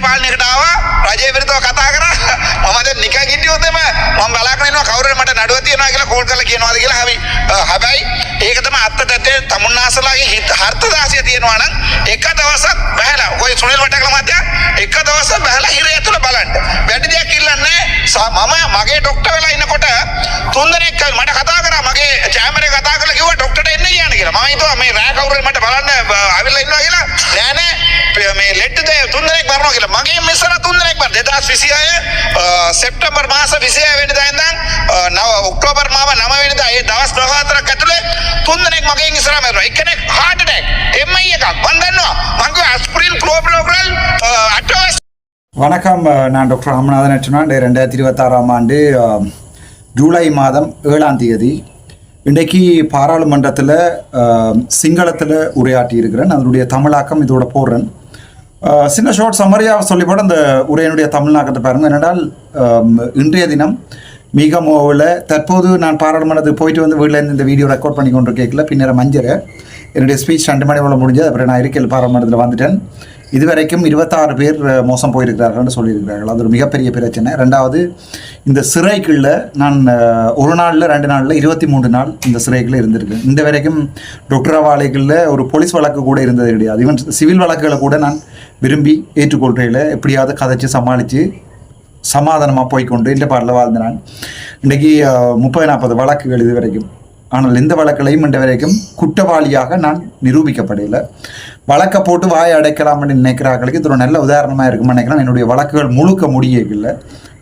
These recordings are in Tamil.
දේශපාලනයකට ආවා රජය විරුද්ධව කතා කරා මම දැන් නිකන් හිටියොත් එම මම බලාගෙන ඉන්නවා කවුරුහරි මට නඩුව තියනවා කියලා කෝල් කරලා කියනවාද කියලා හැබැයි ඒක තමයි අත්තට තමුන්නාසලාගේ හර්ථදාසිය තියෙනවා නම් එක දවසක් බහැලා ඔය සුනිල් වටකල මහත්තයා එක දවසක් බහැලා හිරේ ඇතුළ බලන්න වැඩි දෙයක් ඉල්ලන්නේ මම මගේ ડોක්ටර් වෙලා ඉන්නකොට තුන් දිනක් මට කතා කරා මගේ චෑම්බර් එක කතා කරලා කිව්වා ડોක්ටර්ට එන්න කියන්න කියලා මම හිතුවා මේ රෑ කවුරුහරි මට බලන්න ආවිල්ලා ඉන්නවා කියලා නෑ මේ ලෙට් දෙය තුන් දිනක් මරනවා කියලා මගේ මෙසර තුන් දිනක් මර 2026 සෙප්තැම්බර් මාස 26 වෙනිදා ඉඳන් ඔක්තෝබර් මාස 9 වෙනිදා ඒ දවස් 14ක් ඇතුලේ තුන් දිනක් මගෙන් ඉස්සරහ මරනවා එක්කෙනෙක් heart attack MI එකක් මම දන්නවා මම කිව්වා aspirin clopidogrel අටවස්. வணக்கம், நான் டாக்டர் ராமநாதன் அச்சுனான். 2026ஆம் ஆண்டு ஜூலை மாதம் 7ஆம் தேதி இன்றைக்கு பாராளுமன்றத்தில் சிங்களத்தில் உரையாற்றி இருக்கிறேன். அதனுடைய தமிழாக்கம் இதோட போடுறேன். சின்ன ஷார்ட் சம்மரியாக சொல்லிப்போட அந்த உரையினுடைய தமிழாக்கத்தை பாருங்கள். என்னென்றால் இன்றைய தினம் மிகமோவில் தற்போது நான் பாராளுமன்றத்துக்கு போயிட்டு வந்து வீட்டில் இந்த வீடியோ ரெக்கார்ட் பண்ணி கொண்டு கேட்கல. பின்னர் மஞ்சள் என்னுடைய ஸ்பீச் 2 மணி போல் முடிஞ்சது. அப்புறம் நான் இருக்கையில் பாராளுமன்றத்தில் வந்துட்டேன். இதுவரைக்கும் 26 பேர் மோசம் போயிருக்கிறார்கள்னு சொல்லியிருக்கிறார்கள். அது ஒரு மிகப்பெரிய பிரச்சனை. ரெண்டாவது, இந்த சிறைக்குள்ள நான் ஒரு நாளில் 2 நாளில் 23 நாள் இந்த சிறைக்குள்ள இருந்திருக்கேன். இந்த வரைக்கும் டாக்டர் வாழைகளில் ஒரு போலீஸ் வழக்கு கூட இருந்தது கிடையாது. ஈவன் சிவில் வழக்குகளை கூட நான் விரும்பி ஏற்றுக்கொள்றையில் எப்படியாவது கதைச்சு சமாளித்து சமாதானமாக போய்கொண்டு இந்த பாடலில் வாழ்ந்த நான் இன்றைக்கி 30-40 வழக்குகள் இது வரைக்கும். ஆனால் எந்த வழக்கிலையும் இன்று வரைக்கும் குற்றவாளியாக நான் நிரூபிக்கப்படையில்லை. வழக்கை போட்டு வாயை அடைக்கலாம்னு நினைக்கிறார்களுக்கு இது ஒரு நல்ல உதாரணமாக இருக்கும்னு நினைக்கிறேன். என்னுடைய வழக்குகள் முழுக்க முடியவில்லை.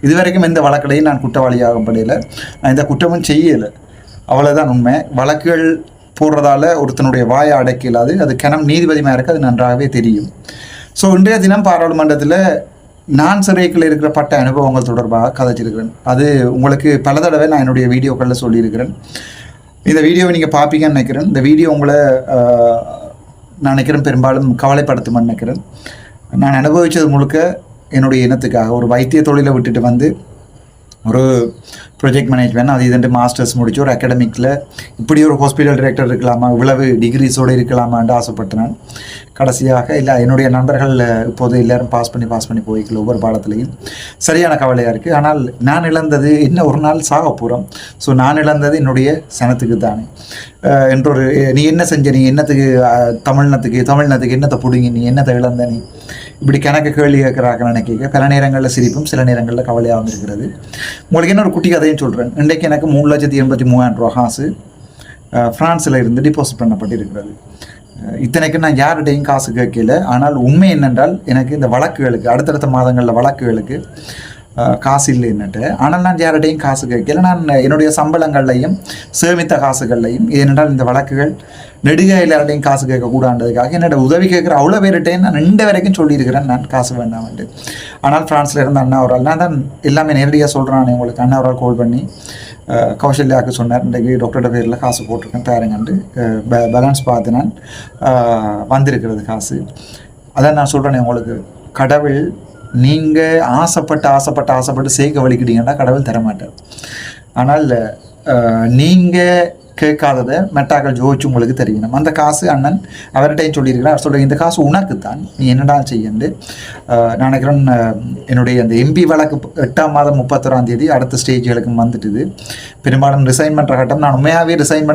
இதுவரைக்கும் எந்த வழக்கிலையும் நான் குற்றவாளியாகப்படையில, நான் இந்த குற்றமும் செய்யலை. அவ்வளோதான் உண்மை. வழக்குகள் போடுறதால ஒருத்தனுடைய வாயை அடைக்க இல்லாது அது கனம் நீதிபதிமாக இருக்குது. அது நன்றாகவே தெரியும். ஸோ இன்றைய தினம் பாராளுமன்றத்தில் நான் சிறைக்குள்ள இருக்கிற பட்ட அனுபவங்கள் தொடர்பாக கதைச்சிருக்கிறேன். அது உங்களுக்கு பல தடவை நான் என்னுடைய வீடியோக்களில் சொல்லியிருக்கிறேன். இந்த வீடியோவை நீங்கள் பார்ப்பீங்கன்னு நினைக்கிறேன். இந்த வீடியோ உங்களை நான் நினைக்கிறேன் பெரும்பாலும் கவலைப்படுத்தும்னு நினைக்கிறேன். நான் அனுபவித்தது முழுக்க என்னுடைய இனத்துக்காக ஒரு வைத்திய தொழிலை விட்டுட்டு வந்து ஒரு ப்ரொஜெக்ட் மேனேஜ்மெண்ட் அது இதுன்ட்டு மாஸ்டர்ஸ் முடிச்சு ஒரு அகாடமிக்கில் இப்படி ஒரு ஹாஸ்பிட்டல் டைரக்டர் இருக்கலாமா, இவ்வளவு டிகிரிஸோடு இருக்கலாமான்னு ஆசைப்பட்டு நான் கடைசியாக இல்லை என்னுடைய நண்பர்கள் இப்போது எல்லோரும் பாஸ் பண்ணி போய்க்கல ஒவ்வொரு பாடத்துலையும் சரியான கவலையாக இருக்குது. ஆனால் நான் இழந்தது என்ன, ஒரு நாள் சாக போகிறோம். ஸோ நான் இழந்தது என்னுடைய சனத்துக்கு தானே என்றொரு நீ என்ன செஞ்ச, நீ என்னத்துக்கு தமிழ்னத்துக்கு என்னத்தை பிடிங்கி, நீ என்னத்தை இழந்த, நீ இப்படி கணக்கு கேள்வி கேட்குறாங்க நினைக்க பல நேரங்களில் சிரிப்பும் சில நேரங்களில் கவலையாகவும் இருக்கிறது. உங்களுக்கு என்ன ஒரு குட்டி கதையும் சொல்கிறேன். இன்றைக்கு எனக்கு 3,83,000 ரூபா காசு ஃப்ரான்ஸில் இருந்து டிபாசிட் பண்ணப்பட்டிருக்கிறது. இத்தனைக்கு நான் யார்கிட்டையும் காசு கேட்கல. ஆனால் உண்மை என்னென்றால் எனக்கு இந்த வழக்குகளுக்கு அடுத்தடுத்த மாதங்களில் வழக்குகளுக்கு காசு இல்லை என்னட்டு. ஆனால் நான் யார்கிட்டையும் காசு கேட்கல. நான் என்னுடைய சம்பளங்கள்லையும் சேமித்த காசுகள்லையும் ஏனென்றால் இந்த வழக்குகள் நெடுக எல்லார்டையும் காசு கேட்கக்கூடாதுக்காக என்னோட உதவி கேட்குற அவ்வளோ பேர்கிட்டையும் நான் இந்த வரைக்கும் சொல்லியிருக்கிறேன் நான் காசு வேண்டாம்ட்டு. ஆனால் ஃப்ரான்ஸில் இருந்த அண்ணா ஒரு நான் தான் எல்லாமே நேரடியாக சொல்கிறேன். உங்களுக்கு அண்ணா ஒரு கால் பண்ணி கௌசல்யாவுக்கு சொன்னார், இன்றைக்கு டாக்டரோட பேரில் காசு போட்டிருக்கேன் பாருங்கன்ட்டு. பேலன்ஸ் பார்த்து நான் வந்திருக்கிறது காசு. அதான் நான் சொல்கிறேன் உங்களுக்கு, கடவுள் நீங்கள் ஆசைப்பட்டு சேர்க்க வலிக்கிட்டீங்கன்னா கடவுள் தரமாட்டார். ஆனால் நீங்கள் கேட்காததை மெட்டாக்கள் ஜோதிச்சு உங்களுக்கு தெரியணும். அந்த காசு அண்ணன் அவர்கிட்டையும் சொல்லியிருக்கிறார். சொல்கிறேன், இந்த காசு உனக்கு தான், நீ என்னடா செய்யண்டு. நான் நினைக்கிறேன் என்னுடைய அந்த எம்பி வழக்கு 8ஆம் மாதம் 31ஆம் தேதி அடுத்த ஸ்டேஜ்களுக்கு வந்துட்டுது. பெரும்பாலும் ரிசைன் பண்ணுற கட்டம் நான் உண்மையாகவே ரிசைன்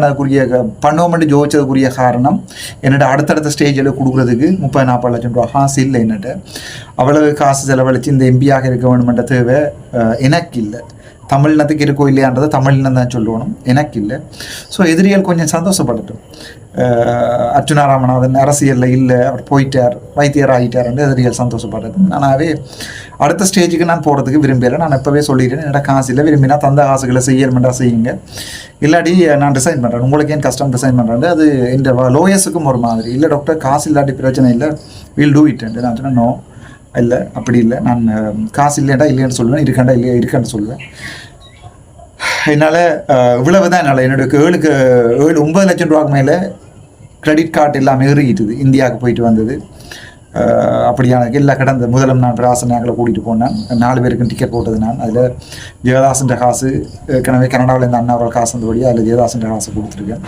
பண்ணுவோம்னு ஜோதிச்சதுக்குரிய காரணம் என்னோட அடுத்தடுத்த ஸ்டேஜில் கொடுக்குறதுக்கு 30-40 லட்சம் ரூபா காசு இல்லை என்னட்ட. அவ்வளவு காசு செலவழித்து இந்த எம்பியாக இருக்க வேணுமென்ற தேவை எனக்கு இல்லை. தமிழினத்துக்கு இருக்கோ இல்லையான்றதை தமிழினம் தான் சொல்லணும், எனக்கு இல்லை. ஸோ எதிரிகள் கொஞ்சம் சந்தோஷப்படட்டும். அர்ச்சுனா ராமநாதன் அரசியலில் இல்லை, அவர் போயிட்டார், வைத்தியர் ஆகிட்டார்ன்னு எதிரிகள் சந்தோஷப்படட்டும். நானாகவே அடுத்த ஸ்டேஜுக்கு நான் போகிறதுக்கு விரும்பலை. நான் எப்போவே சொல்லிட்டேன், என்னோட காசு இல்லை, விரும்பினா தந்த காசுகளை செய்யணுமெண்டா செய்யுங்க, இல்லாட்டி நான் டிசைன் பண்ணுறேன். உங்களுக்கு ஏன் கஷ்டம் டிசைன் பண்ணுறது, அது இந்த லோயஸுக்கும் ஒரு மாதிரி. இல்லை டாக்டர் காசு இல்லாட்டி பிரச்சனை இல்லை, வில் டூ இட். நான் சொன்னேன் நோ, இல்லை அப்படி இல்லை, நான் காசு இல்லைண்டா இல்லைன்னு சொல்லுவேன், இருக்காண்டா இல்லையா இருக்கான்னு சொல்லுவேன். என்னால் இவ்வளவு தான் என்னால் என்னுடைய 7-9 லட்சம் ரூபாய்க்கு மேலே கிரெடிட் கார்டு எல்லாம் ஏறிக்கிட்டுது. இந்தியாவுக்கு போயிட்டு வந்தது அப்படியான எல்லாம் கடந்த முதலும் நான் பிராசனாக்களை கூட்டிகிட்டு போனேன். 4 பேருக்கும் டிக்கெட் போட்டது நான். அதில் ஜெயதாசன் காசு ஏற்கனவே கனடாவில் இருந்த அண்ணாவோட காசு வந்தபடியாக அதில் ஜெயதாசன் காசு கொடுத்துருக்கேன்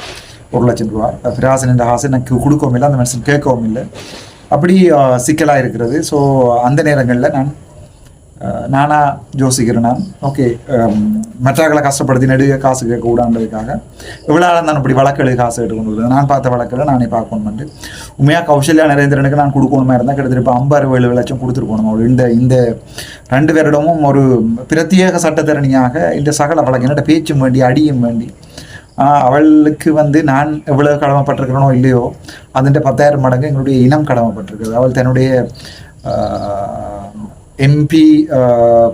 1 லட்சம் ரூபா. பிராசன் காசு எனக்கு கொடுக்கவும் இல்லை, அந்த மனுஷன் கேட்கவும் இல்லை. அப்படி சிக்கலாக இருக்கிறது. ஸோ அந்த நேரங்களில் நானாக யோசிக்கிறேன். நான் ஓகே, மற்றவர்களை கஷ்டப்படுத்தி நடுக காசு கேட்க கூடாதுக்காக இவ்வளோ நான் இப்படி வழக்கெழு காசு எடுக்கணும். நான் பார்த்த வழக்கில் நானே பார்க்கணுமெண்டு உண்மையாக கௌசல்யா நரேந்திரனுக்கு நான் கொடுக்கணுமா இருந்தால் கிட்டத்தட்ட இப்போ 57 லட்சம் கொடுத்துருக்கணும். அவள் இந்த 2 வருடமும் ஒரு பிரத்யேக சட்டத்தரணியாக இந்த சகல வழக்கு என்னோட பேச்சும் வேண்டி அடியும் வேண்டி அவளுக்கு நான் எவ்வளவு கடமைப்பட்டிருக்கிறனோ இல்லையோ அதுன்ற 10,000 மடங்கு எங்களுடைய இனம் கடமைப்பட்டிருக்கிறது. அவள் தன்னுடைய எம்பி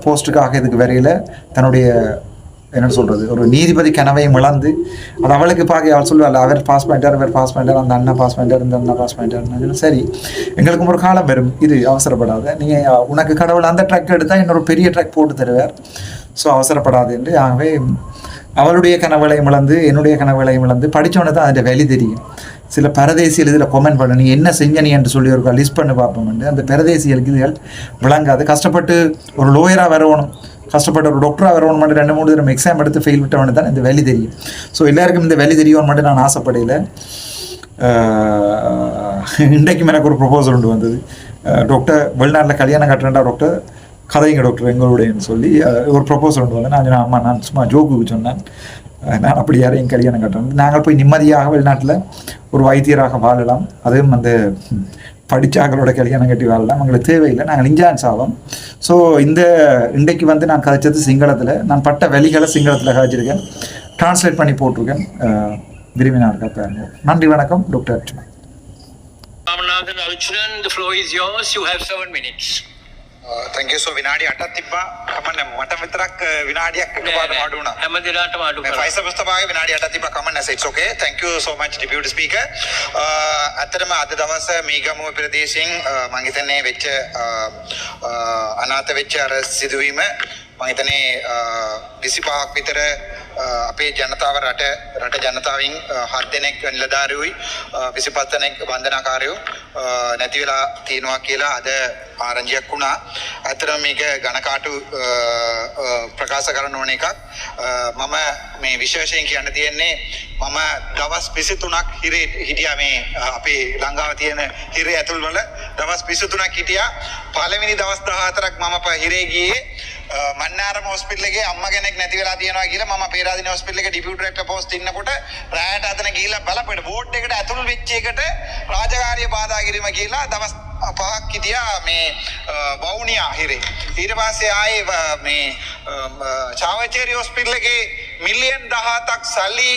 போஸ்ட்டுக்காக இதுக்கு வரையில் தன்னுடைய என்ன சொல்கிறது ஒரு நீதிபதி கனவையும் இழந்து அது அவளுக்கு பார்க்க அவள் சொல்லுவாள், அவர் பாஸ் பண்ணிட்டார், அந்த அண்ணா பாஸ் பண்ணிட்டார், இந்த அண்ணா பாஸ் பண்ணிட்டார். சரி, எங்களுக்கும் ஒரு காலம் வரும், இது அவசரப்படாத, நீங்கள் உனக்கு கடவுள் அந்த ட்ரக் எடுத்தால் இன்னொரு பெரிய ட்ரக் போட்டு தருவார், ஸோ அவசரப்படாது என்று. ஆகவே அவளுடைய கனவுகளையும் இழந்து என்னுடைய கனவுகளையும் இழந்து படித்தவொன்னே தான் அதில் வெளி தெரியும். சில பரதேசியல் இதில் கொமெண்ட் பண்ண நீ என்ன செஞ்ச நீ என்று சொல்லி ஒரு லிஸ்ட் பண்ணி பார்ப்போம்ண்டு அந்த பரதேசியலுக்கு இதுகள் விளங்காது. கஷ்டப்பட்டு ஒரு லோயராக வரணும், கஷ்டப்பட்டு ஒரு டாக்டராக வரணும் மட்டும் 2-3 தடவை எக்ஸாம் எடுத்து ஃபெயில் விட்டவனு தான் இந்த வெளி தெரியும். ஸோ எல்லாருக்கும் இந்த வெளி தெரியும் மட்டும் நான் ஆசைப்படையில். இன்றைக்கும் எனக்கு ஒரு ப்ரொபோசல் உண்டு வந்தது, டாக்டர் வெளிநாட்டில் கல்யாணம் கட்டுறேன்டா டாக்டர், கதைங்க டாக்டர் எங்களுடையன்னு சொல்லி ஒரு ப்ரொபோசல் உண்டு வந்தேன். நான் அம்மா நான் சும்மா ஜோக்குக்கு சொன்னேன், நான் அப்படி யாரையும் கல்யாணம் கட்டணும், நாங்கள் போய் நிம்மதியாக வெளிநாட்டில் ஒரு வைத்தியராக வாழலாம், அதுவும் அந்த படித்தாக்களோட கல்யாணம் கட்டி வாழலாம், எங்களுக்கு தேவையில்லை, நாங்கள் இன்ஜான்ஸ் ஆகும். ஸோ இன்றைக்கு நான் கதைச்சது சிங்களத்தில், நான் பட்ட வழிகளை சிங்களத்தில் கதைச்சிருக்கேன், டிரான்ஸ்லேட் பண்ணி போட்டிருக்கேன். விரும்பினாருக்கா பாருங்க. நன்றி, வணக்கம். Doctor Arjunan. Ramanathan Archunan, the floor is yours. You have 7 minutes. තැන්ක සෝ විනාඩි 8ක් තිබ්බා කමන්න මට විතරක් විනාඩියක් එකපාරට අඩු වුණා හැම දිනකටම අඩු කරා ෆයිසර් පුස්තකාවේ විනාඩි 8ක් තිබ්බා කමන්න it's okay thank you so much deputy speaker අතරම අද දවස මීගමුව ප්‍රදේශයෙන් මම හිතන්නේ වෙච්ච අනාථ වෙච්ච අර සිදුවීම මම හිතන්නේ 25ක් විතර අපේ ජනතාව රට ජනතාවෙන් 7 දෙනෙක් නිලධාරියෝයි 25 දෙනෙක් වන්දනාකාරයෝ නැති වෙලා තියෙනවා කියලා අද ආරංචියක් වුණා. ඇත්තටම මේක ඝනකාටු ප්‍රකාශ කරන්න ඕන එකක්. මම මේ විශේෂයෙන් කියන්න තියෙන්නේ මම දවස් 23ක් හිරේ හිටියා මේ අපේ ලංකාව තියෙන හිරේ ඇතුල් වල දවස් 23ක් හිටියා. පළවෙනි දවස් 14ක් මම හිරේ ගියේ මන්නාරම හොස්පිටල් එකේ අම්මා කෙනෙක් නැති වෙලා තියෙනවා කියලා මම පේරාදෙණිය හොස්පිටල් එකේ ඩිපියුටි ඩිරෙක්ටර් පෝස්ට් ඉන්නකොට රායට අතන ගිහිල්ලා බලපෙට බෝඩ් එකට ඇතුල් වෙච්ච එකට රාජකාරිය බාධා කිරීම කියලා දවස් 5ක් හිටියා මේ වවුනියා හිරේ. ඊට පස්සේ ආයේ මේ චාවචේරි හොස්පිටල් එකේ මිලියන් 17ක් සල්ලි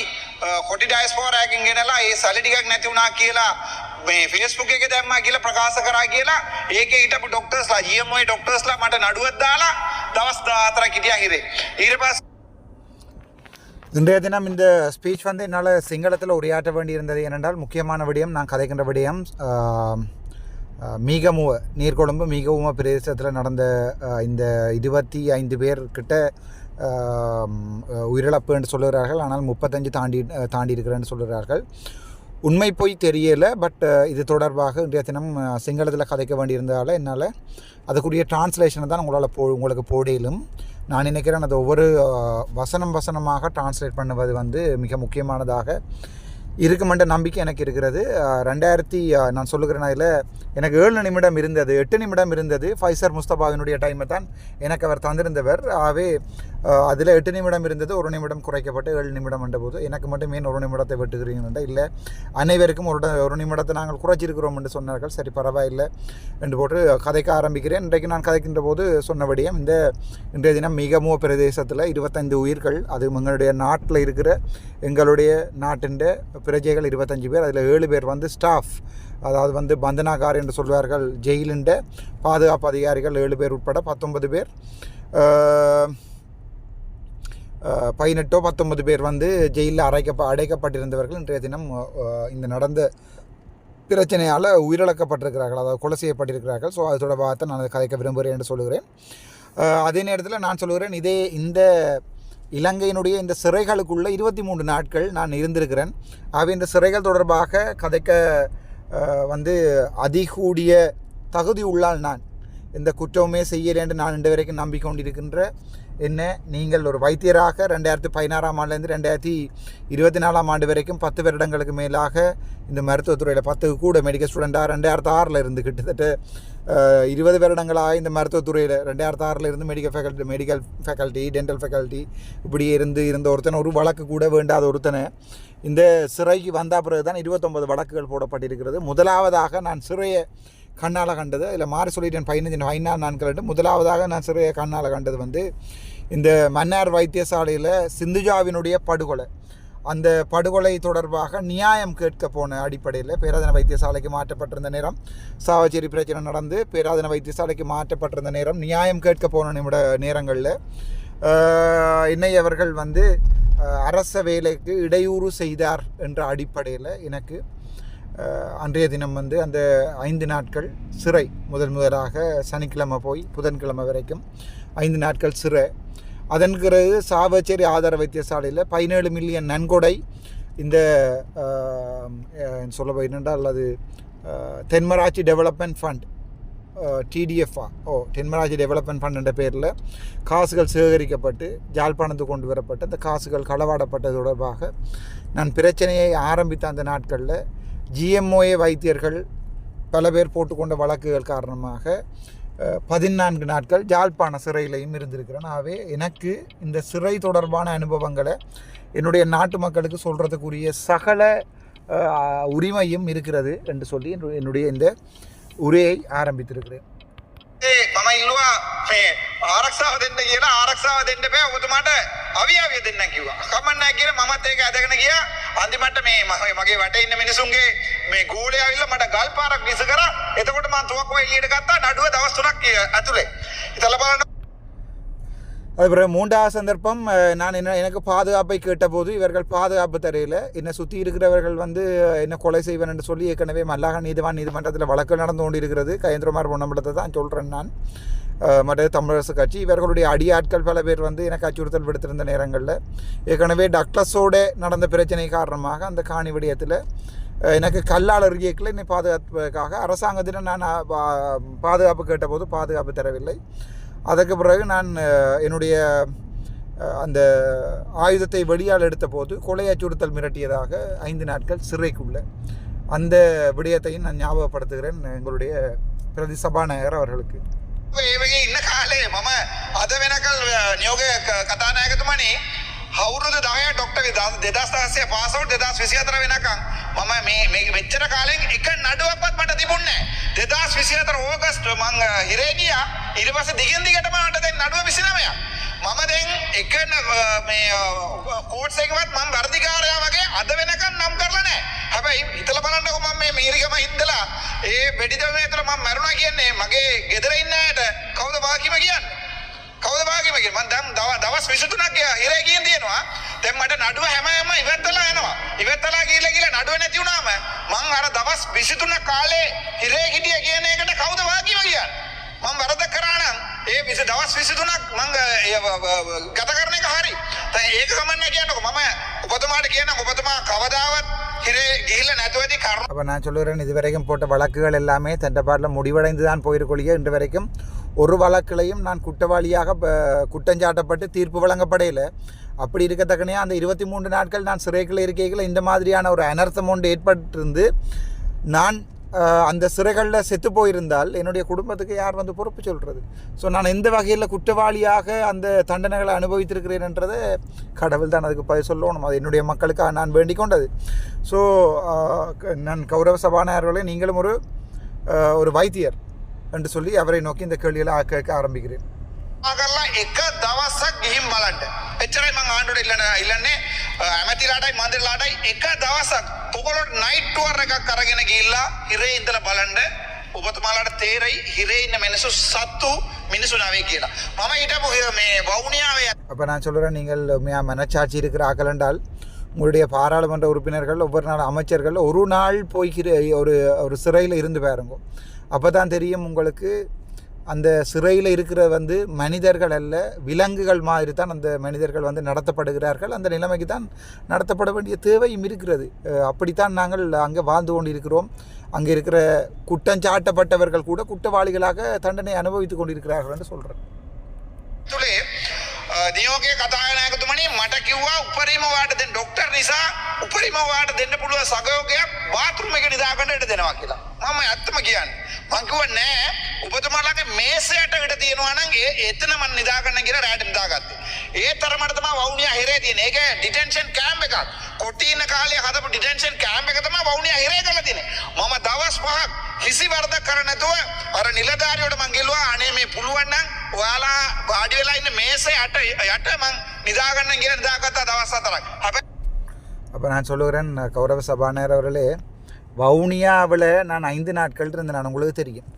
කොටි ඩයස්පෝරා එකකින් ගෙනලා ඒ සල්ලි ටිකක් නැති වුණා කියලා මේ Facebook එකේ දැම්මා කියලා ප්‍රකාශ කරා කියලා ඒකේ හිටපු ડોක්ටර්ස්ලා GMO ડોක්ටර්ස්ලා මට නඩුවක් දාලා දවස් 14ක් හිටියා හිරේ. ඊට පස්සේ இன்றைய தினம் இந்த ஸ்பீச் என்னால் சிங்களத்தில் உரையாற்ற வேண்டியிருந்தது. ஏனென்றால் முக்கியமான விடயம் நான் கதைக்கின்ற விடயம் மீகமுவ நீர்கொழும்பு மீகமுவ பிரதேசத்தில் நடந்த இந்த 25 பேர்கிட்ட உயிரிழப்பு என்று சொல்லுகிறார்கள். ஆனால் 35 தாண்டி இருக்கிறேன்னு சொல்லுகிறார்கள். உண்மை போய் தெரியலை. பட் இது தொடர்பாக இன்றைய தினம் சிங்களத்தில் கதைக்க வேண்டியிருந்ததால் என்னால் அதுக்குரிய டிரான்ஸ்லேஷனை தான் உங்களுக்கு போடியிலும் நான் நினைக்கிறேன். அது ஒவ்வொரு வசனமாக டிரான்ஸ்லேட் பண்ணுவது மிக முக்கியமானதாக இருக்குமென்ற நம்பிக்கை எனக்கு இருக்கிறது. நான் சொல்லுகிறேன், அதில் எனக்கு 7 நிமிடம் இருந்தது, 8 நிமிடம் இருந்தது. ஃபைசர் முஸ்தபாவினுடைய டைமை தான் எனக்கு அவர் தந்திருந்தவர். ஆகவே அதில் 8 நிமிடம் இருந்தது, 1 நிமிடம் குறைக்கப்பட்டு 7 நிமிடம் என்றபோது எனக்கு மட்டும் ஏன் 1 நிமிடத்தை வெட்டுகிறீங்கன்றா இல்லை, அனைவருக்கும் 1 நிமிடத்தை நாங்கள் குறைச்சிருக்கிறோம் என்று சொன்னார்கள். சரி, பரவாயில்லை என்று போட்டு கதைக்க ஆரம்பிக்கிறேன். இன்றைக்கு நான் கதைக்கின்ற போது சொன்னபடியும் இன்றைய தினம் மிகமுவ பிரதேசத்தில் 25 உயிர்கள், அது எங்களுடைய நாட்டில் இருக்கிற எங்களுடைய நாட்டின் பிரஜைகள் 25 பேர், அதில் 7 பேர் ஸ்டாஃப், அதாவது பந்தனாகார் என்று சொல்வார்கள், ஜெயிலின் பாதுகாப்பு அதிகாரிகள் 7 பேர் உட்பட 19 பேர், 18-19 பேர் ஜெயிலில் அடைக்கப்பட்டிருந்தவர்கள் இன்றைய தினம் இந்த நடந்த பிரச்சனையால் உயிரிழக்கப்பட்டிருக்கிறார்கள், அதாவது கொலை செய்யப்பட்டிருக்கிறார்கள். ஸோ அது தொடர்பாக நான் கதைக்க விரும்புகிறேன் என்று சொல்லுகிறேன். அதே நேரத்தில் நான் சொல்லுகிறேன், இந்த இலங்கையினுடைய இந்த சிறைகளுக்குள்ளே 23 நாட்கள் நான் இருந்திருக்கிறேன். ஆகவே இந்த சிறைகள் தொடர்பாக கதைக்க அதிகூடிய தகுதி உள்ளால் நான் இந்த குற்றமே செய்யலை என்று நான் இன்று வரைக்கும் நம்பிக்கொண்டிருக்கின்ற என்ன நீங்கள் ஒரு வைத்தியராக 2016ஆம் ஆண்டுலேருந்து 2024ஆம் ஆண்டு வரைக்கும் 10 வருடங்களுக்கு மேலாக இந்த மருத்துவத்துறையில் 10 கூட மெடிக்கல் ஸ்டூடெண்ட்டாக 2006 இருந்து கிட்டத்தட்ட 20 வருடங்களாக இந்த மருத்துவத்துறையில் 2006 இருந்து மெடிக்கல் ஃபேக்கல்ட்டி டென்டல் ஃபேக்கல்ட்டி இப்படி இருந்த ஒருத்தனை ஒரு வழக்கு கூட வேண்டாத ஒருத்தனை இந்த சிறைக்கு வந்த பிறகு தான் 29 வழக்குகள் போடப்பட்டிருக்கிறது. முதலாவதாக நான் சிறையை கண்ணால் கண்டது இல்லை மாறி சொல்லிட்டேன் 15 நாட்கள் முதலாவதாக நான் சிறையை கண்ணால் கண்டது வந்து இந்த மன்னார் வைத்தியசாலையில் சிந்துஜாவினுடைய படுகொலை. அந்த படுகொலை தொடர்பாக நியாயம் கேட்க போன அடிப்படையில் பேராதன வைத்தியசாலைக்கு மாற்றப்பட்டிருந்த நேரம் சாவச்சேரி பிரச்சனை நடந்து பேராதன வைத்தியசாலைக்கு மாற்றப்பட்டிருந்த நேரம் நியாயம் கேட்க போன நேரங்களில் என்னை அவர்கள் வந்து அரச வேலைக்கு இடையூறு செய்தார் என்ற அடிப்படையில் எனக்கு அன்றைய தினம் வந்து அந்த 5 நாட்கள் சிறை முதலாக சனிக்கிழமை போய் புதன்கிழமை வரைக்கும் 5 நாட்கள் சிறை. அதன் பிறகு சாவச்சேரி ஆதார வைத்தியசாலையில் 17 மில்லியன் நன்கொடை இந்த சொல்ல போயிருந்தால் அது Thenmarachchi development fund TDFA Thenmarachchi development fund என்ற பேரில் காசுகள் சேகரிக்கப்பட்டு ஜாழ்ப்பாணத்துக்கு கொண்டு வரப்பட்டு அந்த காசுகள் களவாடப்பட்டது தொடர்பாக நான் பிரச்சனையை ஆரம்பித்த அந்த நாட்களில் GMOA வைத்தியர்கள் பல பேர் போட்டுக்கொண்ட வழக்குகள் காரணமாக 14 நாட்கள் ஜாழ்ப்பாண சிறையிலையும் இருந்திருக்கிறேன். ஆகவே எனக்கு இந்த சிறை தொடர்பான அனுபவங்களை என்னுடைய நாட்டு மக்களுக்கு சொல்கிறதுக்குரிய சகல உரிமையும் இருக்கிறது என்று சொல்லி என்னுடைய இந்த உரையை ஆரம்பித்திருக்கிறேன். මම ඉල්ලුවා මේ ආරක්ෂාව දෙන්න කියලා ආරක්ෂාව දෙන්න බෑ ඔබතුමාට අවියාවිය දෙන්න කිව්වා. කමක් නැහැ කියලා මමත් ඒක ඇදගෙන ගියා. අන්තිමට මේ මගේ වටේ ඉන්න මිනිසුන්ගේ මේ ගෝලේ ආවිල්ලා මට ගල් පාරක් විස කරා. එතකොට මම තුවක්කුව එළියට ගත්තා නඩුව දවස් 3ක් ඇතුලේ. ඉතලා බලන්න. அதுக்கப்புறம் 3வது சந்தர்ப்பம் நான் எனக்கு பாதுகாப்பை கேட்டபோது இவர்கள் பாதுகாப்பு தரையில் என்னை சுற்றி இருக்கிறவர்கள் வந்து என்ன கொலை செய்வேன் என்று சொல்லி ஏற்கனவே மல்லாக நீதிமன்றத்தில் வழக்கு நடந்து கொண்டு இருக்கிறது. கயேந்திரமார் பொன்னம்பலத்தை தான் சொல்கிறேன் நான். மற்ற தமிழரசு கட்சி இவர்களுடைய அடியாட்கள் பல பேர் வந்து எனக்கு அச்சுறுத்தல் விடுத்திருந்த நேரங்களில் ஏற்கனவே டக்ளஸோடு நடந்த பிரச்சனை காரணமாக அந்த காணி விடயத்தில் எனக்கு கல்லால் எறியக்கில் என்னை பாதுகாப்புக்காக அரசாங்கத்திடம் நான் பாதுகாப்பு கேட்டபோது பாதுகாப்பு தரவில்லை. அதற்கு பிறகு நான் என்னுடைய அந்த ஆயுதத்தை வெளியால் எடுத்த போது கொலை அச்சுறுத்தல் மிரட்டியதாக 5 நாட்கள் சிறைக்குள்ள அந்த விடயத்தையும் நான் ஞாபகப்படுத்துகிறேன் எங்களுடைய பிரதி සභානායකர் அவர்களுக்கு. ඉන්න කාලේ මම අද වෙනකල් නියෝග කතානායකතුමනි අවුරුදු 10 ඩොක්ටර් 2016 පාස් අවුට් 2024 වෙනකන් මම මේ මෙච්චර කාලෙන් එක නඩුවක්වත් මට තිබුණේ නැහැ. 2024 ඕගස්ට් මං හිරේ ගියා. ඊට පස්සේ දිගින් දිගටම මට දැන් නඩුව 29ක්. මම දැන් එක මේ කෝට්ස් එකවත් මම වර්ධිකාරයා වගේ අද වෙනකන් නම් කරලා නැහැ. හැබැයි හිතලා බලන්නකො මම මේ මීරිගම හින්දලා ඒ වෙඩි දෙමේ ඇතුළ මම මැරුණා කියන්නේ මගේ ගෙදර ඉන්න අයට කවුද වාකිම කියන්නේ? කවුද වාකිම කියන්නේ? මම දැන් දවස් 23ක් හිරේ ගියන් තියෙනවා. දැන් මට නඩුව හැමම ඉවත්ලා යනවා. ඉවත්ලා ගිහලා නඩුව නැති වුණාම මං අර දවස් 23 කාලේ හිරේ හිටිය කියන එකට කවුද වාකිම කියන්නේ? මම වරද කරා නම් ඒ දවස් 23ක් මං ගත කරන එක හරි. දැන් ඒක ගමන්නේ කියන්නකො මම ඔබතුමාට කියනවා ඔබතුමා කවදාවත් හිරේ ගිහිල්ලා නැතුවදී කරුණ. அப்போ நான் சொல்லுறேன் இதுவரைக்கும் போட்ட வழக்குகள் எல்லாமே தண்டபாட்டில் முடிவடைந்து தான் போயிருக்கொள்ளிய இன்று வரைக்கும் ஒரு வழக்கிலையும் நான் குற்றவாளியாக குற்றஞ்சாட்டப்பட்டு தீர்ப்பு வழங்கப்படையில. அப்படி இருக்கத்தக்கனே அந்த 23 நாட்கள் நான் சிறைகளில் இருக்கையில் இந்த மாதிரியான ஒரு அனர்த்தம் ஒன்று ஏற்பட்டிருந்து நான் அந்த சிறைகளில் செத்து போயிருந்தால் என்னுடைய குடும்பத்துக்கு யார் வந்து பொறுப்பு சொல்கிறது? ஸோ நான் எந்த வகையில் குற்றவாளியாக அந்த தண்டனைகளை அனுபவித்திருக்கிறேன்ன்றதை கடவுள் தான் அதுக்கு பதில் சொல்லணும். அது என்னுடைய மக்களுக்கு நான் வேண்டிக் கொண்டது. ஸோ நான் கௌரவ சபாநாயகர்களே நீங்களும் ஒரு வைத்தியர் என்று சொல்லி அவரை நோக்கி இந்த கேள்விகளை கேட்க ஆரம்பிக்கிறேன். කරලා එක දවසක් ගිහින් බලන්න. එච්චරයි මං ආණ්ඩුවට ඉල්ලන්නේ ඇමතිලාටයි මන්ත්‍රීලාටයි එක දවසක් ඔයගොල්ලෝ නයිට් ටුවර් එකක් අරගෙන ගිහිල්ලා හිරේ ඉඳලා බලන්න. ඔබතුමාලාට තේරෙයි හිරේ ඉන්න මිනිස්සු සත්තු මිනිස්සු නෙවෙයි කියලා. මම හිටපු මේ වවුනියාවේ. அப்போ நான் சொல்கிறேன் நீங்கள் மனச்சாட்சி இருக்கிற ஆக்கள் என்றால் உங்களுடைய பாராளுமன்ற உறுப்பினர்கள் ஒவ்வொரு நாள் அமைச்சர்கள் ஒரு நாள் போய் ஒரு சிறையில் இருந்து பாருங்க. அப்போ தான் தெரியும் உங்களுக்கு அந்த சிறையில் இருக்கிற வந்து மனிதர்கள் அல்ல விலங்குகள் மாதிரி தான் அந்த மனிதர்கள் வந்து நடத்தப்படுகிறார்கள். அந்த நிலைமைக்கு தான் நடத்தப்பட வேண்டிய தேவையும் இருக்கிறது. அப்படித்தான் நாங்கள் அங்கே வாழ்ந்து கொண்டு இருக்கிறோம். அங்கே இருக்கிற குற்றஞ்சாட்டப்பட்டவர்கள் கூட குற்றவாளிகளாக தண்டனை அனுபவித்து கொண்டிருக்கிறார்கள் என்று சொல்கிறேன். නියෝගයේ කතානායකතුමනි මට කිව්වා උපරිම වාට දෙන්න ડોක්ටර් නිසා උපරිම වාට දෙන්න පුළුවන් සහයෝගයක් බාත්රූම් එක නිදාගන්න ඉඩ දෙනවා කියලා. මම ඇත්තම කියන්නේ. මං කිව්වා නෑ ඔබතුමාලගේ මේසයට ඉඩ තියෙනවා නම් එතන මම නිදාගන්න කියලා රැට නිදාගත්තේ. ඒ තරමට තමයි වවුනියා හිරේ තියෙන්නේ. ඒක ඩිටෙන්ෂන් කැම්ප් එකක්. කොටින කාලේ හදපු ඩිටෙන්ෂන් කැම්ප් එක තමයි වවුනියා හිරේ කරලා තියෙන්නේ. මම දවස් 5ක් කිසි වරදක් කරන්නේ නැතුව අර නිලධාරියට මං ගෙල්ලුවා අනේ මේ පුළුවන් නම් ඔයාලා වාඩි වෙලා ඉන්න මේසේ යට මං නිදාගන්න කියලා නිදාගත්තා දවස් 4ක්. හැබැයි அப்போ நான் சொல்லுகிறேன் கௌரவ சபாநாயகர் அவர்களே, வவுனியாவில் நான் 5 நாட்கள் இருந்தேன். நான் உங்களுக்கு தெரியும்,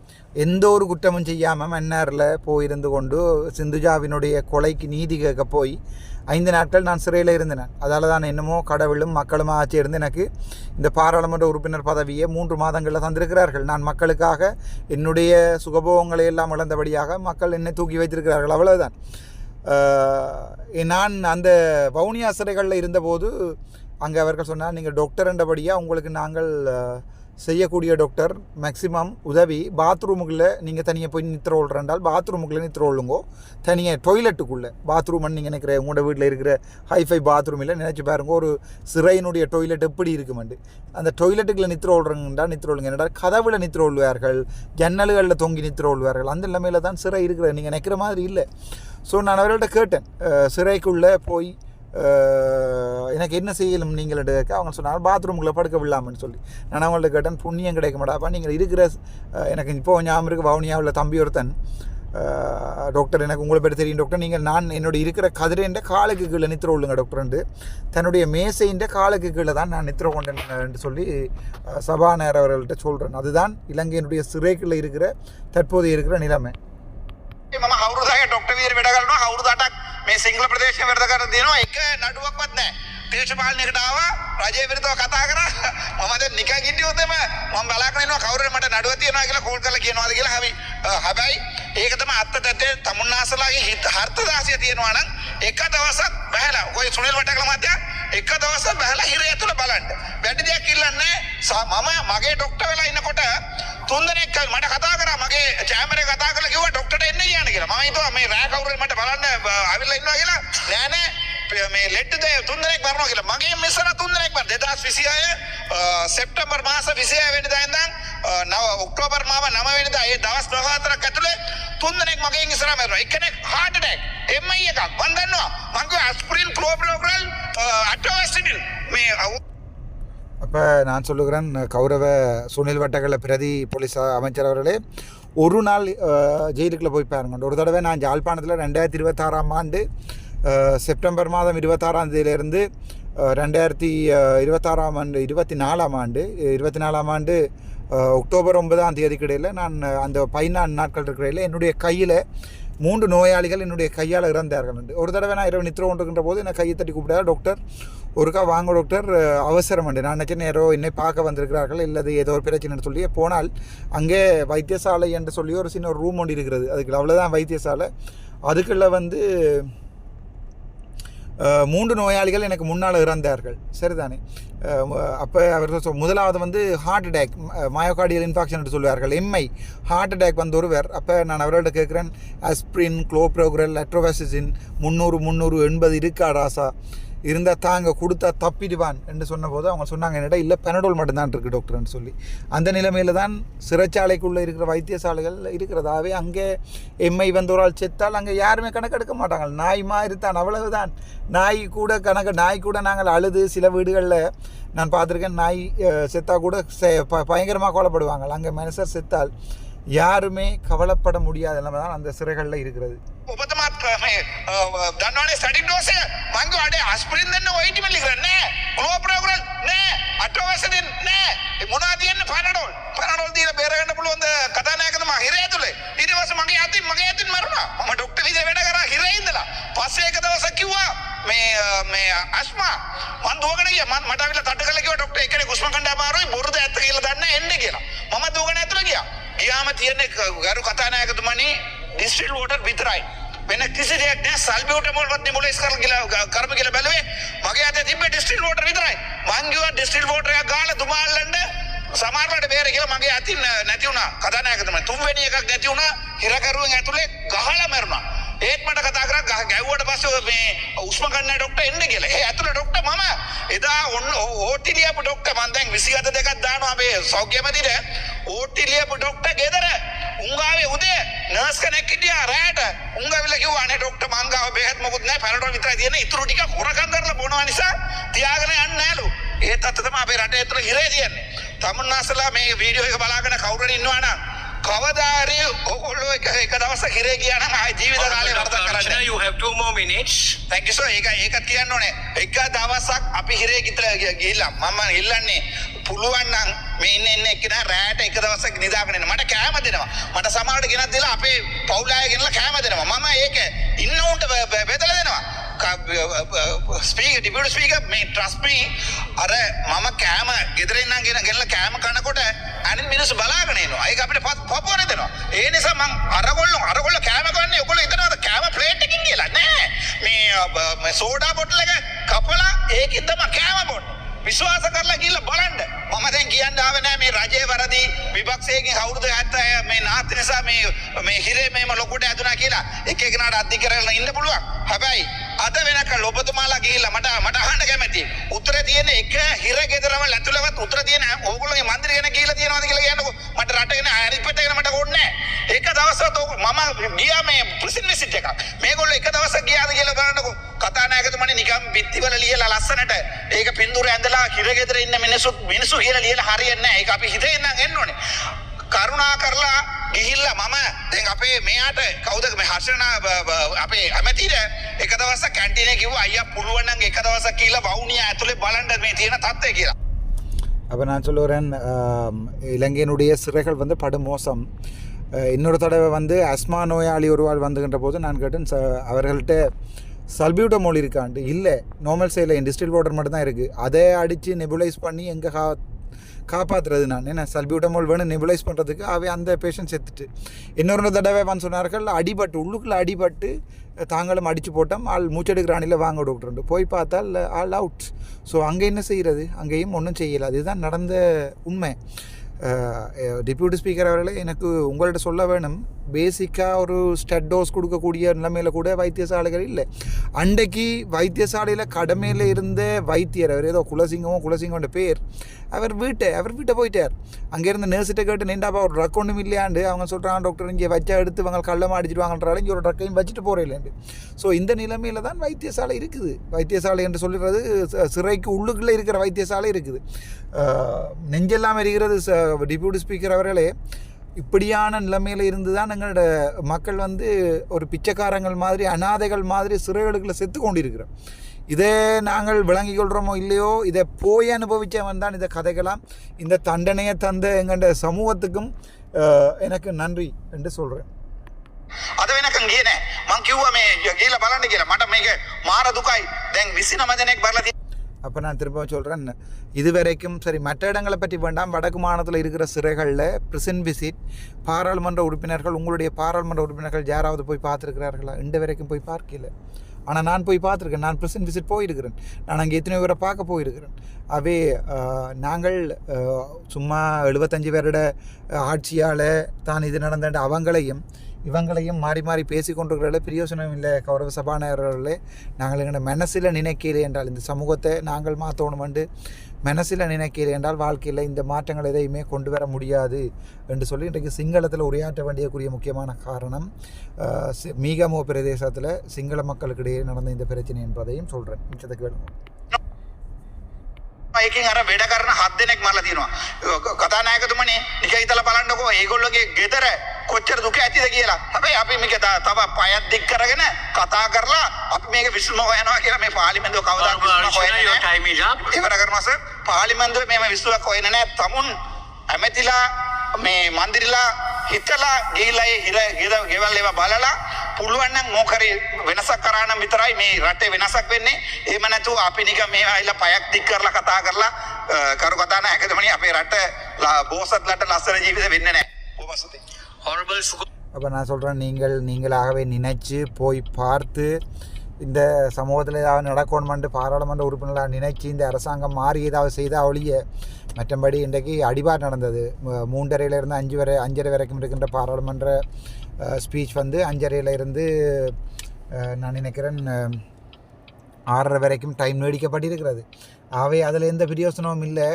எந்த ஒரு குற்றமும் செய்யாமல் மன்னாரில் போயிருந்து கொண்டு சிந்துஜாவினுடைய கொலைக்கு நீதி கேட்க போய் 5 நாட்கள் நான் சிறையில் இருந்தேன். அதால் தான் என்னமோ கடவுளும் மக்களும் ஆட்சி இருந்து எனக்கு இந்த பாராளுமன்ற உறுப்பினர் பதவியை 3 மாதங்களில் தந்திருக்கிறார்கள். நான் மக்களுக்காக என்னுடைய சுகபோகங்களை எல்லாம் இழந்தபடியாக மக்கள் என்னை தூக்கி வைத்திருக்கிறார்கள். அவ்வளவுதான். நான் அந்த வவுனியா சிறைகளில் இருந்தபோது அங்கே அவர்கள் சொன்னால், நீங்கள் டாக்டர் என்றபடியாக உங்களுக்கு நாங்கள் செய்யக்கூடிய டாக்டர் மேக்ஸிமம் உதவி பாத்ரூமுக்குள்ளே நீங்கள் தனியாக போய் நித்திரோல்றால் பாத்ரூமுக்குள்ளே நித்திரோலுங்கோ, தனியாக டொய்லெட்டுக்குள்ளே பாத்ரூம்னு நீங்கள் நினைக்கிற உங்களோட வீட்டில் இருக்கிற ஹைஃபை பாத்ரூம் இல்லை நினச்சி பாருங்க, ஒரு சிறையினுடைய டொய்லெட் எப்படி இருக்குமெண்டு. அந்த டொய்லெட்டுக்குள்ளே நித்திரோல்றா நித்திரோலுங்க என்னடா கதவுல நித்திரோல்வார்கள், ஜன்னல்களில் தொங்கி நித்திரோல்வார்கள். அந்த நிலைமையில் தான் சிறை இருக்கிறது, நீங்கள் நினைக்கிற மாதிரி இல்லை. ஸோ நான் அவர்கள்ட்ட கேட்டேன், சிறைக்குள்ளே போய் எனக்கு என்ன செய்யலும் நீங்கள் கேட்க அவங்க சொன்னாங்க பாத்ரூமுக்குள்ளே படுக்க விடலாம்னு சொல்லி. நான் அவங்கள்ட்ட கேட்டேன், புண்ணியம் கிடைக்க மாட்டாப்பா நீங்கள் இருக்கிற எனக்கு இப்போ ஞாபகம் இருக்குது, வவுனியாவில் தம்பி ஒருத்தன் டாக்டர், எனக்கு உங்களை பேர் தெரியும் டாக்டர், நீங்கள் நான் என்னுடைய இருக்கிற கதிரேண்ட காலுக்கு கீழே நித்திர உள்ளுங்க டாக்டர்ண்டு, தன்னுடைய மேசைன்ற காலுக்கு கீழே தான் நான் நித்திர கொண்டேன் என்று சொல்லி சபாநாயகர் அவர்கள்ட்ட சொல்கிறேன். அதுதான் இலங்கையினுடைய சிறைக்குள்ளே இருக்கிற தற்போதைய இருக்கிற நிலைமை. මම අවුරුද්දක ડોක්ටර් විදියට වැඩ කරනවා. අවුරුදු 8ක් මේ සිංහල ප්‍රදේශයේ වැඩ කරලා තියෙනවා. එක නඩුවක්වත් නැහැ. දේශපාලනයකට ආවා, රජය විරුද්ධව කතා කරා. මම දැන් නිකන් හිටියොත් මම බලාගෙන ඉන්නවා කවුරුරි මට නඩුව තියනවා කියලා කෝල් කරලා කියනවාද කියලා. හැබැයි ඒක තමයි අත්තතේ තමුන්නාසලාගේ හර්ථදාසිය තියෙනවා නම් එක දවසක් බහැලා ඔය සුනිල් වටකල මහත්තයා එක දවසක් බහැලා හිරේ ඇතුළ බලන්න. වැඩි දෙයක් ඉල්ලන්නේ මම මගේ ડોක්ටර් වෙලා ඉන්නකොට 3 දෙනෙක් මට කතා කරා, මගේ චෑම්බරේ කතා කරලා කිව්වා ડોක්ටර්ට එන්න කියන්න කියලා. මම හිතුවා මේ රෑ කවුරුරි මට බලන්න ආවිල්ලා ඉන්නවා කියලා. නෑ නෑ මේ ලෙට් දෙය 3 දෙනෙක් මරනවා කියලා. මගේ මිස්සර 3 දෙනෙක් මර 2026 සෙප්තැම්බර් මාස 26 වෙනිදා ඉඳන් ඔක්තෝබර් මාස 9 වෙනිදා ඒ දවස් 14ක් ඇතුලේ 3 දෙනෙක් මගෙන් ඉස්සරහ මැරුණා. එක්කෙනෙක් heart attack MI එකක් මම දන්නවා. මං කිව්වා aspirin clopidogrel atorvastatin මේ அப்போ நான் சொல்லுகிறேன், கௌரவ சுனில் வட்டக்கல பிரதி போலீஸ் அமைச்சர் அவர்களே, ஒரு நாள் ஜெயிலுக்குள்ளே போய் பாருங்க. ஒரு தடவை நான் யாழ்ப்பாணத்தில் 2026ஆம் ஆண்டு செப்டம்பர் மாதம் 26ஆம் தேதியிலிருந்து 2026ஆம் ஆண்டு 24ஆம் ஆண்டு அக்டோபர் 9ஆம் தேதிக்கு இடையில் நான் அந்த 14 நாட்கள் இருக்கிற என்னுடைய கையில் 3 நோயாளிகள் என்னுடைய கையால் இறந்தார்கள். ஒரு தடவை நான் இரவு நித்திர கொண்டிருக்கின்ற போது என்னை கையை தட்டி கூப்பிட்டா, டாக்டர் ஒருக்கா வாங்க டாக்டர் அவசரம் உண்டு. நான் நினச்சேன் யாரோ என்னை பார்க்க வந்திருக்கிறார்கள், இல்லது ஏதோ ஒரு பிரச்சனைன்னு சொல்லி போனால் அங்கே வைத்தியசாலை என்று சொல்லி ஒரு சின்ன ஒரு ரூம் ஒன்று இருக்கிறது. அதுக்கு அவ்வளோதான் வைத்தியசாலை. அதுக்குள்ளே 3 நோயாளிகள் எனக்கு முன்னால் இறந்தார்கள். சரிதானே? அப்போ அவர் முதலாவது ஹார்ட் அட்டாக், மயோகார்டியல் இன்ஃபாக்ஷன் என்று சொல்வார்கள், எம்ஐ ஹார்ட் அட்டாக் ஒருவர். அப்போ நான் அவர்கள்ட்ட கேட்குறேன், ஆஸ்பிரின் குளோப்ரோக்ரல் அட்ரோவாசிசின் 380 இருக்கா ராசா, இருந்தால் தாங்க கொடுத்தா தப்பிடுவான் என்று சொன்னபோது அவங்க சொன்னாங்க என்னடா இல்லை பெனடோல் மட்டும்தான் இருக்குது டாக்டர்னு சொல்லி. அந்த நிலைமையில் தான் சிறைச்சாலைக்குள்ளே இருக்கிற வைத்தியசாலைகள் இருக்கிறதாவே. அங்கே எம்ஐ ஒரு ஆள் செத்தால் அங்கே யாருமே கணக்கெடுக்க மாட்டாங்க, நாய் மாதிரி தான், அவ்வளவுதான். நாய் கூட நாங்கள் அழுது, சில வீடுகளில் நான் பார்த்துருக்கேன், நாய் செத்தா கூட பயங்கரமாக கவலைப்படுவாங்க. அங்கே மனுஷர் செத்தால் யாருமே கவலைப்பட முடியாத நிலைமை தான் அந்த சிறைகளில் இருக்கிறது. ඔබතුමාත් මේ දන්නවනේ ස්ටැටික් ඩෝස් එක මං කිව්වා අඩේ ඇස්පිරින් දෙන්න ඔයිටිමල් ඉකරන්නේ නෑ, ක්ලෝපිඩෝග්‍රල් නෑ, අටෝවැසටින් නෑ, මොනවද තියන්නේ? පැනඩෝල් දීලා බේරගන්න පුළුවන් ද කතානායකතුමා හිරේ ඇතුලේ. ඊට පස්සේ මගේ අතින් මරුණා. මම ડોක්ටර් විදිහට වැඩ කරා හිරේ ඉඳලා. පස්සේ එක දවසක් කිව්වා මේ අස්මා මං දුවගෙන ගියා. මට අවිලා තට්ට කරලා කිව්වා ડોක්ටර් එක්කෙනෙක් උස්ම කණ්ඩ අමාරුයි, බොරුද ඇත්ත කියලා දන්නේ එන්න කියලා. මම දුවගෙන ඇතුලේ ගියා. ගියාම තියන්නේ ගරු කතානායකතුමනි ඩිස්ටිල් වෝටර් විතරයි. වෙන කිසි දෙයක් නෑ. සල්බියුටමෝල් වත් නිමුලයිස් කරමු කියලා බැලුවේ. මගේ අතේ තිබ්බේ ඩිස්ටිල් වෝටර් විතරයි. මං කිව්වා ඩිස්ටිල් වෝටර් එකක් ගාලා දුමාල්ලන්න සමහරවට බේර කියලා. මගේ අතින් නැති වුණා කතානායකතුමනි. 3 වෙනි එකක් නැති වුණා. හිරකරුවෙන් ඇතුලේ ගහලා මැරුණා. ඒත් මට කතා කරා ගැව්වට පස්සේ මේ උස්ම ගන්න ડોක්ටර් එන්න කියලා. ඒ ඇතුළේ ડોක්ටර් මම එදා ඔන්න ඕටි ලියපු ડોක්ටර් මම දැන් 27 දෙකක් දානවා අපේ සෞඛ්‍ය මැදිරියට. ඕටි ලියපු ડોක්ටර් ගෙදර උංගාවේ උදේ නර්ස් කෙනෙක් හිටියා රැට උංගාවිලා කිව්වා අනේ ડોක්ටර් මං ගාව බෙහෙත් මොකුත් නැහැ පැනඩෝල් විතරයි තියෙන්නේ. ඉතුරු ටික හොරකම් කරලා බොනවා නිසා තියාගෙන යන්නේ නැලු. ඒ තත්ත්ව තමයි අපේ රටේ ඇතුළේ හිරේ තියෙන්නේ. තමුන්නාසලා මේ වීඩියෝ එක බලාගෙන කවුරුහරි ඉන්නවා නම් කවදාරි ඔයගොල්ලෝ එක දවසක් හිරේ ගියා නම් ආයි ජීවිත කාලේ වරදක් කරන්නේ. You have 2 more minutes. Thank you sir. ඒකත් කියන්න ඕනේ. එක දවසක් අපි හිරේ ගිහිල්ලා මම ඉල්ලන්නේ පුළුවන් නම් මේ ඉන්න එක්කෙනා රැට එක දවසක් නිදාගෙන ඉන්න. මට කෑම දෙනවා. මට සමහරට ගෙනත් දීලා අපේ පවුල් අය ගෙනලා කෑම දෙනවා. මම ඒක ඉන්න උන්ට බෙදලා දෙනවා. ඩිපියුටි ස්පීකර් මේ ට්‍රස්ට් මී අර මම කෑම ගෙදර ඉන්නම් ගෙනලා කෑම කනකොට අනිත් මිනිස්සු බලාගෙන ඉන්නවා. ඒක අපිට පපුවන දෙනවා. ඒ නිසා මං අරගොල්ලෝ කෑම කන්නේ ඔයගොල්ලෝ හිතනවාද කෑම ප්ලේට් එකකින් කියලා? නෑ. මේ සෝඩා බොටල් එක කපලා ඒකෙන් තමයි කෑම බොන්නේ. විශ්වාස කරලා ගිහිල්ලා බලන්න. මම දැන් කියන්න ආවේ නෑ මේ රජේ වරදී විපක්ෂයෙන් අවුරුදු 70 මේ නාස්ති නිසා මේ හිරේ මේම ලොකුට ඇදුනා කියලා එක එකනට අධිකරණ ඉන්න පුළුවන්. හැබැයි අද වෙනකල් ඔබතුමාලා ගිහිල්ලා මට අහන්න කැමතියි. උත්තරේ තියෙන එක හිර ගෙදරම ඇතුළවත් උත්තර තියෙන ඕගොල්ලෝගේ මන්දිර ගැන කියලා තියෙනවද කියලා කියන්නකෝ. මට රට ගැන අනිත් පැත්ත ගැන මට ඕනේ නෑ. එක දවසක් මම ගියා මේ ප්‍රිසන් විසිට් එකක්. මේගොල්ලෝ එක දවසක් ගියාද කියලා බලන්නකෝ. කතානායකතුමනි නිකම් පිටිවල ලියලා ලස්සනට ඒක පින්දුර ඇඳලා හිර ගෙදර ඉන්න මිනිස්සු කියලා ලියලා හරියන්නේ නෑ. ඒක අපි හිතේ ඉඳන් එන්න ඕනේ. කරුණා කරලා ගිහිල්ලා මම දැන් අපේ මෙයාට කවුද මේ හර්ෂණ අපේ ඇමතිට එක දවසක් කැන්ටිනේ කිව්වා අයියා පුළුවන් නම් එක දවසක් කියලා වවුනියා ඇතුලේ බලන්න මේ තියෙන தත්ත්වය කියලා. அப்போ நான் சொல்லுறேன் இலங்கையினுடைய சிறைகள் வந்து படுமோசம். இன்னொரு தடவை வந்து அஸ்மா நோயாளி ஒருவாள் வந்துகின்ற போது நான் கேட்டேன் அவர்கள்ட்ட சல்பியூட்டமோல் இருக்காண்டு இல்லை நார்மல் சைடில் டிஸ்டில் பவுடர் மட்டும் தான் இருக்குது. அதை அடித்து நெபுலைஸ் பண்ணி எங்கே காப்பாற்றுறது நான் என்ன சல்பியூட்டமோல் வேணும் நெபுலைஸ் பண்ணுறதுக்கு அவை அந்த பேஷண்ட் செத்துட்டு இன்னொரு தடவை வந்து சொன்னார்கள் அடிபட்டு உள்ளுக்குள்ளே அடிபட்டு தாங்களும் அடித்து போட்டோம் ஆள் மூச்செடுக்கிறானில் வாங்க டாக்டர் போய் பார்த்தால் ஆள் அவுட். ஸோ அங்கே என்ன செய்கிறது? அங்கேயும் ஒன்றும் செய்யலை. அதுதான் நடந்த உண்மை. டெப்யூட்டி ஸ்பீக்கர் அவர்களே எனக்கு உங்கள்கிட்ட சொல்ல வேணும், பேசிக்காக ஒரு ஸ்டட் டோஸ் கொடுக்கக்கூடிய நிலைமையில் கூட வைத்தியசாலைகள் இல்லை. அன்றைக்கு வைத்தியசாலையில் கடமையில் இருந்த வைத்தியர் அவர் ஏதோ குலசிங்கோட பேர் அவர் வீட்டை போயிட்டார். அங்கேருந்து நர்ஸிட்ட கேட்டு நின்றாப்பா ஒரு ட்ரக் ஒன்றும் இல்லையாண்டு அவங்க சொல்கிறாங்க டாக்டர் இங்கே வச்சா எடுத்து இவங்க கள்ளமாக அடிச்சுட்டு வாங்கன்றாலும் இங்கே ஒரு ட்ரக்கையும் வச்சுட்டு போகிறேன். ஸோ இந்த நிலைமையில் தான் வைத்தியசாலை இருக்குது. வைத்தியசாலை என்று சொல்கிறது சிறைக்கு உள்ளுக்குள்ளே இருக்கிற வைத்தியசாலை இருக்குது. நெஞ்செல்லாம் இருக்கிறது. டெப்யூட்டி ஸ்பீக்கர் அவர்களே இப்படியான நிலைமையில் இருந்து தான் எங்களோட மக்கள் வந்து ஒரு பிச்சைக்காரங்கள் மாதிரி அனாதைகள் மாதிரி சிறைகளுக்குள்ள செத்து கொண்டிருக்கிறோம். இதை நாங்கள் விளங்கிக் கொள்கிறோமோ இல்லையோ இதை போய் அனுபவித்தவன் தான் இதை கதைக்கலாம். இந்த தண்டனையை தந்த எங்களோட சமூகத்துக்கும் எனக்கு நன்றி என்று சொல்கிறேன். අද වෙනකන් ගියේ නෑ. මං කිව්වා මේ ගිහලා බලන්න කියලා. මට මේක මාර දුකයි. දැන් 29 දෙනෙක් බරලා තියෙනවා. அப்போ நான் திரும்ப சொல்கிறேன், இது வரைக்கும் சரி மற்ற இடங்களை பற்றி வேண்டாம், வடக்கு மாநிலத்தில் இருக்கிற சிறைகளில் பிரிசன் விசிட் பாராளுமன்ற உறுப்பினர்கள் உங்களுடைய பாராளுமன்ற உறுப்பினர்கள் யாராவது போய் பார்த்துருக்கிறார்களா? இன்று வரைக்கும் போய் பார்க்கல. ஆனால் நான் போய் பார்த்துருக்கேன். நான் பிரிசன் விசிட் போயிருக்கிறேன். நான் அங்கே எத்தனை பேரை பார்க்க போயிருக்கிறேன். அவே நாங்கள் சும்மா 75 பேரோட ஆட்சியால் தான் இது நடந்த அவங்களையும் இவங்களையும் மாறி மாறி பேசி கொண்டிருக்கிறதில் பிரயோசனம் இல்லை. கௌரவ சபாநாயகர்களே, நாங்கள் எங்களோட மனசில் நினைக்கிறேன் என்றால் இந்த சமூகத்தை நாங்கள் மாற்றணும் என்று மனசில் நினைக்கிறேன் என்றால் வாழ்க்கையில் இந்த மாற்றங்கள் எதையுமே கொண்டு வர முடியாது என்று சொல்லி இன்றைக்கு சிங்களத்தில் உரையாற்ற வேண்டியக்கூடிய முக்கியமான காரணம் மீகமோ பிரதேசத்தில் சிங்கள மக்களுக்கிடையே நடந்த இந்த பிரச்சனை என்பதையும் சொல்கிறேன். மிச்சத்துக்கு வேணும். ඒකෙන් අර වැඩ කරන 7 දෙනෙක් මරලා තියෙනවා. කතානායකතුමනි නිකන් හිතලා බලන්නකෝ ඒගොල්ලෝගේ ගෙදර කොච්චර දුක ඇතිද කියලා. හැබැයි අපි මේක තව පයත් දික් කරගෙන කතා කරලා අපි මේක විසඳුම හොයනවා කියලා මේ පාර්ලිමේන්තුව කවදාවත් විසඳුම හොයන්නේ නැහැ. ඉවර කරනවා සර්. පාර්ලිමේන්තුවේ මේව විසඳුමක් හොයන්නේ නැහැ. තමුන් ඇමතිලා මේ මන්දිරලා හිතලා ගිහිල්ලා ඒ ගෙවල් ඒවා බලලා පුළුවන් නම් මොකරි වෙනසක් කරා නම් විතරයි මේ රටේ වෙනසක් වෙන්නේ. එහෙම නැතුව අපි නිකන් මේ ආයිලා පයක් දික් කරලා කතා කරලා කරු කතා නැහැකදමනි අපේ රට බෝසත්ලට ලස්සන ජීවිත වෙන්නේ නැහැ. ඔබසතේ. Honorable அப்போ நான் சொல்கிறேன், நீங்களாகவே நினைச்சு போய் பார்த்து இந்த சமூகத்தில் ஏதாவது நடக்கணுமென்று பாராளுமன்ற உறுப்பினர்களாக நினைச்சு இந்த அரசாங்கம் மாறி ஏதாவது செய்தால் ஒழிய மற்றபடி இன்றைக்கு அடிபார் நடந்தது. 3:30 5:30 வரைக்கும் இருக்கின்ற பாராளுமன்ற ஸ்பீச் வந்து 5:30 நான் நினைக்கிறேன் 6:30 வரைக்கும் டைம் நீடிக்கப்பட்டிருக்கிறது. ஆகவே அதில் எந்த பிரயோசனமும் இல்லை.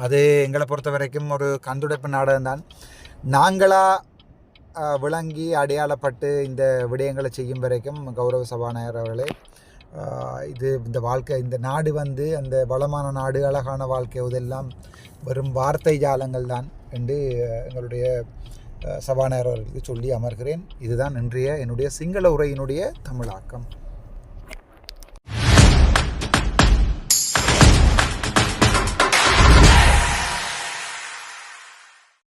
அது எங்களை பொறுத்த வரைக்கும் ஒரு கண்துடைப்பு நாடகம்தான். நாங்களாக விளங்கி அடையாளப்பட்டு இந்த விடயங்களை செய்யும் வரைக்கும் கௌரவ சபாநாயகர் அவர்களே, இந்த வாழ்க்கை, இந்த நாடு வந்து அந்த வளமான நாடு, அழகான வாழ்க்கை, இதெல்லாம் வெறும் வார்த்தை ஜாலங்கள் தான் என்று எங்களுடைய சபாநாயகர் அவர்களுக்கு சொல்லி அமர்கிறேன். இதுதான் இன்றைய என்னுடைய சிங்கள உரையினுடைய தமிழாக்கம்.